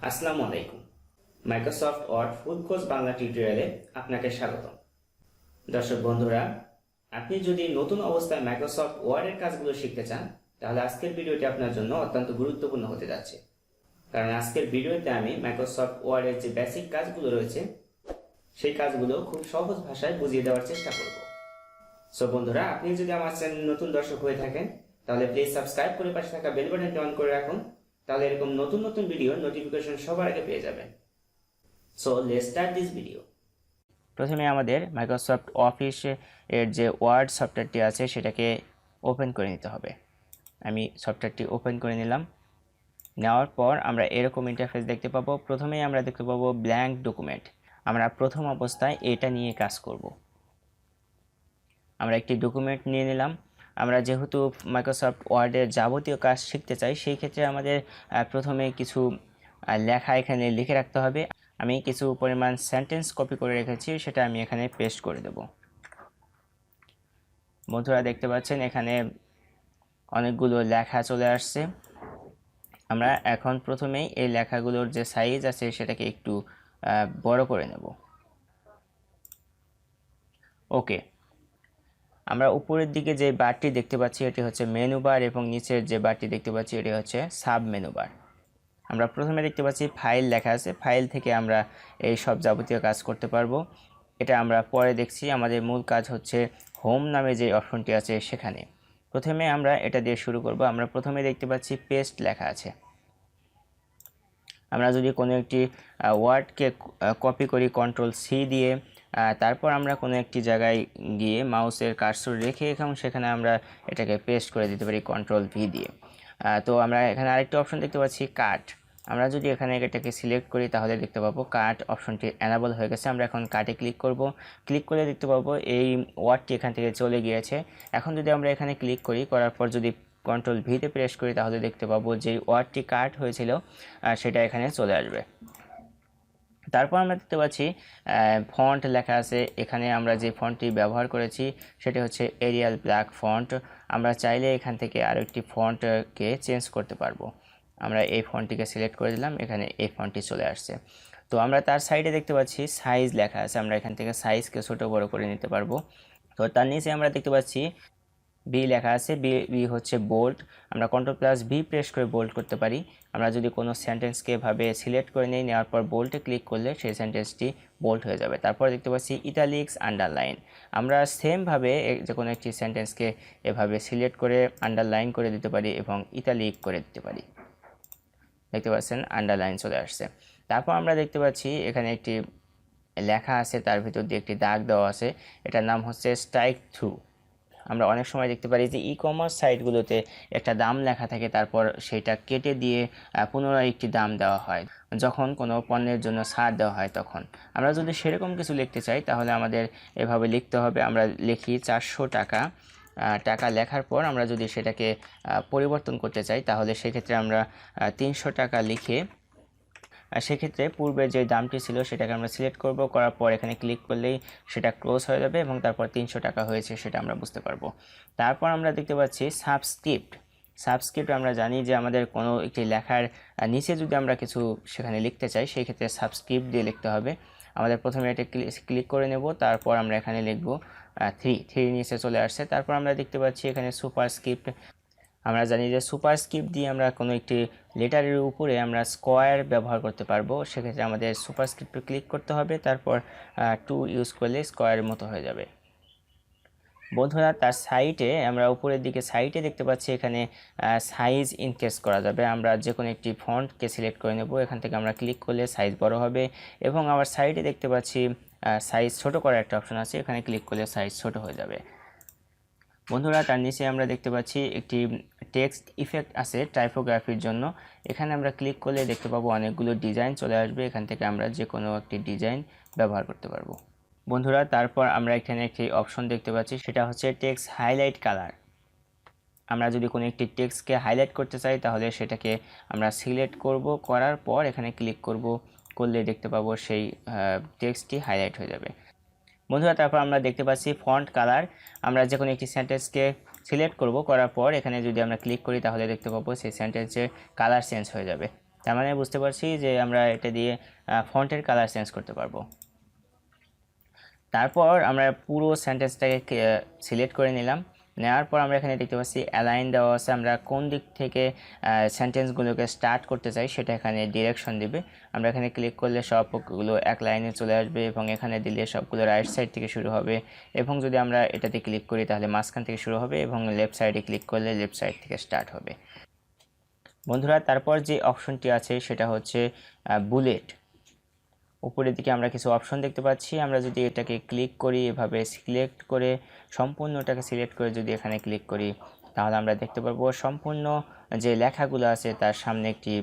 আসসালামু আলাইকুম। Microsoft Word full course Bangla টিউটোরিয়ালে আপনাকে স্বাগতম। দর্শক বন্ধুরা, আপনি যদি নতুন অবস্থায় মাইক্রোসফট ওয়ার্ডের কাজগুলো শিখতে চান, তাহলে আজকের ভিডিওটি আপনার জন্য অত্যন্ত গুরুত্বপূর্ণ হতে যাচ্ছে। কারণ আজকের ভিডিওতে আমি মাইক্রোসফট ওয়ার্ডের যে বেসিক কাজগুলো রয়েছে, সেই কাজগুলো খুব সহজ ভাষায় বুঝিয়ে দেওয়ার চেষ্টা করব। সো বন্ধুরা, আপনি যদি আমার চ্যানেল নতুন দর্শক হয়ে থাকেন, তাহলে প্লিজ সাবস্ক্রাইব করে পাশে থাকা বেল বাটনটি অন করে রাখুন। তাহলে এরকম নতুন নতুন ভিডিওর নোটিফিকেশন সবার আগে পেয়ে যাবেন। So let's start this video. প্রথমে আমাদের মাইক্রোসফট অফিস এর যে ওয়ার্ড সফটওয়্যারটি আছে সেটাকে ওপেন করে নিতে হবে। আমি সফটওয়্যারটি ওপেন করে নিলাম। নেওয়ার পর আমরা এরকম ইন্টারফেস দেখতে পাবো। প্রথমেই আমরা দেখতে পাবো ব্ল্যাঙ্ক ডকুমেন্ট। আমরা প্রথম অবস্থায় এটা নিয়ে কাজ করব। আমরা একটি ডকুমেন্ট নিয়ে নিলাম। আমরা যেহেতু মাইক্রোসফট ওয়ার্ডের যাবতীয় কাজ শিখতে চাই, সেই ক্ষেত্রে আমাদের প্রথমে কিছু লেখা এখানে লিখে রাখতে হবে। আমি কিছু পরিমাণ সেন্টেন্স কপি করে রেখেছি, সেটা আমি এখানে পেস্ট করে দেব। বন্ধুরা দেখতে পাচ্ছেন এখানে অনেকগুলো লেখা চলে আসছে। আমরা এখন প্রথমেই এই লেখাগুলোর যে সাইজ আছে সেটাকে একটু বড় করে নেব। ওকে, আমরা উপরের দিকে যে বারটি দেখতে পাচ্ছি এটি হচ্ছে মেনু বার, এবং নিচের যে বারটি দেখতে পাচ্ছি এটি হচ্ছে সাব মেনু বার। আমরা প্রথমে দেখতে পাচ্ছি ফাইল লেখা আছে। ফাইল থেকে আমরা এই সব যাবতীয় কাজ করতে পারবো। এটা আমরা পরে দেখছি। আমাদের মূল কাজ হচ্ছে হোম নামে যে অপশনটি আছে সেখানে। প্রথমে আমরা এটা দিয়ে শুরু করব। আমরা প্রথমে দেখতে পাচ্ছি পেস্ট লেখা আছে। আমরা যদি কোনো একটি ওয়ার্ডকে কপি করি কন্ট্রোল-C দিয়ে, তারপর আমরা কোনো একটি জায়গায় গিয়ে মাউসের কার্সর রেখে এবং সেখানে আমরা এটাকে পেস্ট করে দিতে পারি কন্ট্রোল-V দিয়ে। তো আমরা এখানে আরেকটি অপশন দেখতে পাচ্ছি কাট। আমরা যদি এখানে এটাকে সিলেক্ট করি তাহলে দেখতে পাবো কাট অপশনটি এনাবল হয়ে গেছে। আমরা এখন কাটে ক্লিক করব। ক্লিক করে দেখতে পাবো এই ওয়ার্ডটি এখান থেকে চলে গিয়েছে। এখন যদি আমরা এখানে ক্লিক করি, করার পর যদি কন্ট্রোল-V-তে প্রেস করি তাহলে দেখতে পাবো যে ওয়ার্ডটি কাট হয়েছিল সেটা এখানে চলে আসবে। তারপর আমরা দেখতে পাচ্ছি ফন্ট লেখা আছে। এখানে আমরা যে ফন্টটি ব্যবহার করেছি সেটি হচ্ছে এরিয়াল ব্ল্যাক ফন্ট। আমরা চাইলে এখান থেকে আরও একটি ফন্টকে চেঞ্জ করতে পারবো। আমরা এই ফন্টটিকে সিলেক্ট করে দিলাম, এখানে এই ফন্টটি চলে আসছে। তো আমরা তার সাইডে দেখতে পাচ্ছি সাইজ লেখা আছে। আমরা এখান থেকে সাইজকে ছোটো বড়ো করে নিতে পারবো। তো তার নিচে আমরা দেখতে পাচ্ছি বি লেখা আছে। বি হচ্ছে বোল্ড। আমরা কন্ট্রোল+V প্রেস করে বোল্ড করতে পারি। আমরা যদি কোনো সেন্টেন্সকে এভাবে সিলেক্ট করে নিই, নেওয়ার পর বোল্ডে ক্লিক করলে সেই সেন্টেন্সটি বোল্ড হয়ে যাবে। তারপর দেখতে পাচ্ছি ইটালিক্স আন্ডারলাইন। আমরা সেমভাবে যে কোনো একটি সেন্টেন্সকে এভাবে সিলেক্ট করে আন্ডারলাইন করে দিতে পারি এবং ইটালিক করে দিতে পারি। দেখতে পাচ্ছেন আন্ডারলাইন চলে আসছে। তারপর আমরা দেখতে পাচ্ছি এখানে একটি লেখা আছে, তার ভিতর দিয়ে একটি দাগ দেওয়া আছে। এটার নাম হচ্ছে স্ট্রাইক থ্রু। আমরা অনেক সময় দেখতে পারি যে ই-কমার্স সাইটগুলোতে একটা দাম লেখা থাকে, তারপর সেটা কেটে দিয়ে পুনরায় একটি দাম দেওয়া হয় যখন কোনো পণ্যের জন্য ছাড় দেওয়া হয়। তখন আমরা যদি সেরকম কিছু লিখতে চাই তাহলে আমাদের এভাবে লিখতে হবে। আমরা লিখি 400 টাকা। টাকা লেখার পর আমরা যদি সেটাকে পরিবর্তন করতে চাই তাহলে সেক্ষেত্রে আমরা 300 টাকা লিখে সেক্ষেত্রে পূর্বে যে দামটি ছিল সেটাকে আমরা সিলেক্ট করব। করার পর এখানে ক্লিক করলেই সেটা ক্লোজ হয়ে যাবে এবং তারপর 300 টাকা হয়েছে সেটা আমরা বুঝতে পারবো। তারপর আমরা দেখতে পাচ্ছি সাবস্ক্রিপ্ট। সাবস্ক্রিপ্ট আমরা জানি যে আমাদের কোনো একটি লেখার নিচে যদি আমরা কিছু সেখানে লিখতে চাই সেই ক্ষেত্রে সাবস্ক্রিপ্ট দিয়ে লিখতে হবে। আমাদের প্রথমে এটা ক্লিক করে নেব। তারপর আমরা এখানে লিখব 3 নিচে চলে আসছে। তারপর আমরা দেখতে পাচ্ছি এখানে সুপারস্ক্রিপ্ট। আমরা জানি যে সুপারস্ক্রিপ্ট দিয়ে আমরা কোনো একটি লেটারের উপরে আমরা স্কোয়ার ব্যবহার করতে পারবো। সেক্ষেত্রে আমাদের সুপারস্ক্রিপ্টে ক্লিক করতে হবে, তারপর 2 ইউজ করলে স্কোয়ারের মতো হয়ে যাবে। বন্ধুরা, তার সাইটে আমরা উপরের দিকে সাইটে দেখতে পাচ্ছি এখানে সাইজ ইনক্রিজ করা যাবে। আমরা যে কোনো একটি ফন্টকে সিলেক্ট করে নেব। এখান থেকে আমরা ক্লিক করলে সাইজ বড় হবে, এবং আবার সাইডে দেখতে পাচ্ছি সাইজ ছোট করার একটা অপশন আছে। এখানে ক্লিক করলে সাইজ ছোট হয়ে যাবে। বন্ধুরা, তার নিচে আমরা দেখতে পাচ্ছি একটি টেক্সট ইফেক্ট আছে টাইপোগ্রাফির জন্য। এখানে আমরা ক্লিক করলে দেখতে পাবো অনেকগুলো ডিজাইন চলে আসবে। এখান থেকে আমরা যে কোনো একটি ডিজাইন ব্যবহার করতে পারবো। বন্ধুরা, তারপর আমরা এখানে একটি অপশন দেখতে পাচ্ছি, সেটা হচ্ছে টেক্সট হাইলাইট কালার। আমরা যদি কোনো একটি টেক্সটকে হাইলাইট করতে চাই তাহলে সেটাকে আমরা সিলেক্ট করব। করার পর এখানে ক্লিক করলে দেখতে পাবো সেই টেক্সটটি হাইলাইট হয়ে যাবে। বন্ধুরা, তারপর আমরা দেখতে পাচ্ছি ফন্ট কালার। আমরা যে কোনো একটি সেন্টেন্সকে সিলেক্ট করব। করার পর এখানে যদি আমরা ক্লিক করি তাহলে দেখতে পাবো সেই সেন্টেন্সের কালার চেঞ্জ হয়ে যাবে। তার মানে বুঝতে পারছি যে আমরা এটা দিয়ে ফন্টের কালার চেঞ্জ করতে পারবো। তারপর আমরা পুরো সেন্টেন্সটাকে সিলেক্ট করে নিলাম। নেওয়ার পর আমরা এখানে দেখতে পাচ্ছি অ্যালাইন দেওয়া আছে, আমরা কোন দিক থেকে সেন্টেন্সগুলোকে স্টার্ট করতে চাই সেটা এখানে ডিরেকশন দিবে। আমরা এখানে ক্লিক করলে সবগুলো এক লাইনে চলে আসবে এবং এখানে দিলে সবগুলো রাইট সাইড থেকে শুরু হবে, এবং যদি আমরা এটাতে ক্লিক করি তাহলে মাঝখান থেকে শুরু হবে, এবং লেফট সাইডে ক্লিক করলে লেফট সাইড থেকে স্টার্ট হবে। বন্ধুরা, তারপর যে অপশনটি আছে সেটা হচ্ছে বুলেট। উপরের দিকে আমরা কিছু অপশন দেখতে পাচ্ছি, আমরা যদি এটাকে ক্লিক করি, এভাবে সিলেক্ট করে সম্পূর্ণটাকে সিলেক্ট করে যদি এখানে ক্লিক করি তাহলে আমরা দেখতে পারবো সম্পূর্ণ যে লেখাগুলো আছে তার সামনে একটি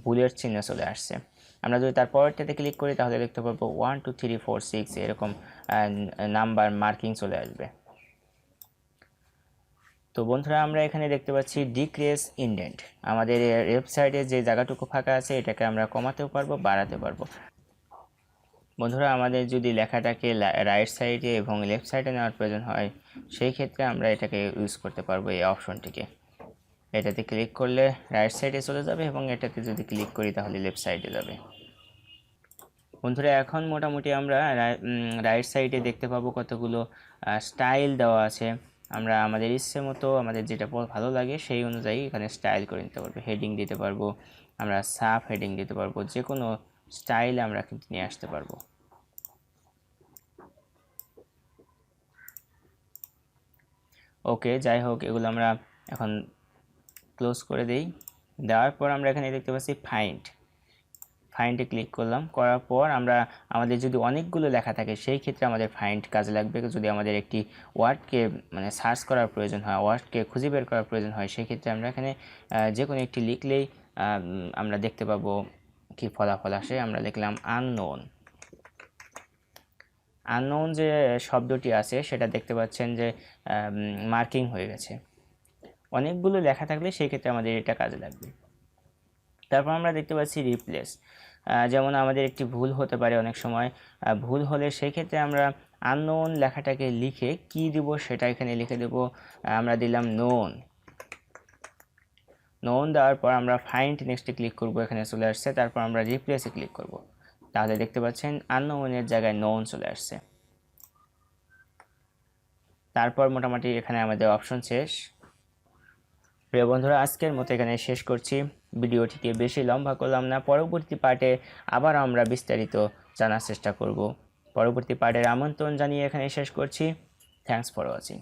বুলেট চিহ্ন চলে আসছে। আমরা যদি তারপরটাতে ক্লিক করি তাহলে দেখতে পারবো 1 2 3 4 6 এরকম নাম্বার মার্কিং চলে আসবে। তো বন্ধুরা, আমরা এখানে দেখতে পাচ্ছি ডিক্রিজ ইনডেন্ট। আমাদের ওয়েবসাইটে যে জায়গাটুকু ফাঁকা আছে এটাকে আমরা কমাতেও পারবো, বাড়াতে পারবো। বন্ধুরা, আমাদের যদি লেখাটাকে রাইট সাইডে এবং লেফট সাইডে নেওয়ার প্রয়োজন হয় সেই ক্ষেত্রে আমরা এটাকে ইউজ করতে পারবো, এই অপশনটিকে। এটাতে ক্লিক করলে রাইট সাইডে চলে যাবে এবং এটাতে যদি ক্লিক করি তাহলে লেফট সাইডে যাবে। বন্ধুরা, এখন মোটামুটি আমরা রাইট সাইডে দেখতে পাবো কতগুলো স্টাইল দেওয়া আছে। আমরা আমাদের ইচ্ছে মতো আমাদের যেটা ভালো লাগে সেই অনুযায়ী এখানে স্টাইল করে নিতে পারবো। হেডিং দিতে পারবো, আমরা সাব হেডিং দিতে পারবো, যে কোনো স্টাইল আমরা কিন্তু নিয়ে আসতে পারবো। ওকে, যাই হোক, এগুলো আমরা এখন ক্লোজ করে দেই। দেওয়ার পর আমরা এখানে দেখতে পাচ্ছি ফাইন্ডে ক্লিক করলাম। করার পর আমরা আমাদের যদি অনেকগুলো লেখা থাকে সেই ক্ষেত্রে আমাদের ফাইন্ড কাজে লাগবে। যদি আমাদের একটি ওয়ার্ডকে মানে সার্চ করার প্রয়োজন হয়, ওয়ার্ডকে খুঁজে বের করার প্রয়োজন হয়, সেই ক্ষেত্রে আমরা এখানে যে কোনো একটি লিখলেই আমরা দেখতে পাবো কি ফলাফল আসে। আমরা লিখলাম আননোন যে শব্দটি আছে সেটা দেখতে পাচ্ছেন যে মার্কিং হয়ে গেছে। অনেকগুলো লেখা থাকলে সেই ক্ষেত্রে আমাদের এটা কাজে লাগবে। তারপর আমরা দেখতে পাচ্ছি রিপ্লেস। যেমন আমাদের একটি ভুল হতে পারে, অনেক সময় ভুল হলে সেই ক্ষেত্রে আমরা আননোন লেখাটাকে লিখে কি দেব সেটা এখানে লিখে দেব। আমরা দিলাম নোন দেওয়ার পর আমরা ফাইন্ড নেক্সটে ক্লিক করব, এখানে চলে আসছে। তারপর আমরা রিপ্লেসে ক্লিক করব, তাহলে দেখতে পাচ্ছেন আননোনের জায়গায় নোন চলে আসছে। তারপর মোটামুটি এখানে আমাদের অপশন শেষ। প্রিয় বন্ধুরা, আজকের মতো এখানে শেষ করছি। ভিডিওটিকে বেশি লম্বা করলাম না, পরবর্তী পার্টে আবার আমরা বিস্তারিত জানার চেষ্টা করব। পরবর্তী পার্টের আমন্ত্রণ জানিয়ে এখানে শেষ করছি। Thanks for watching.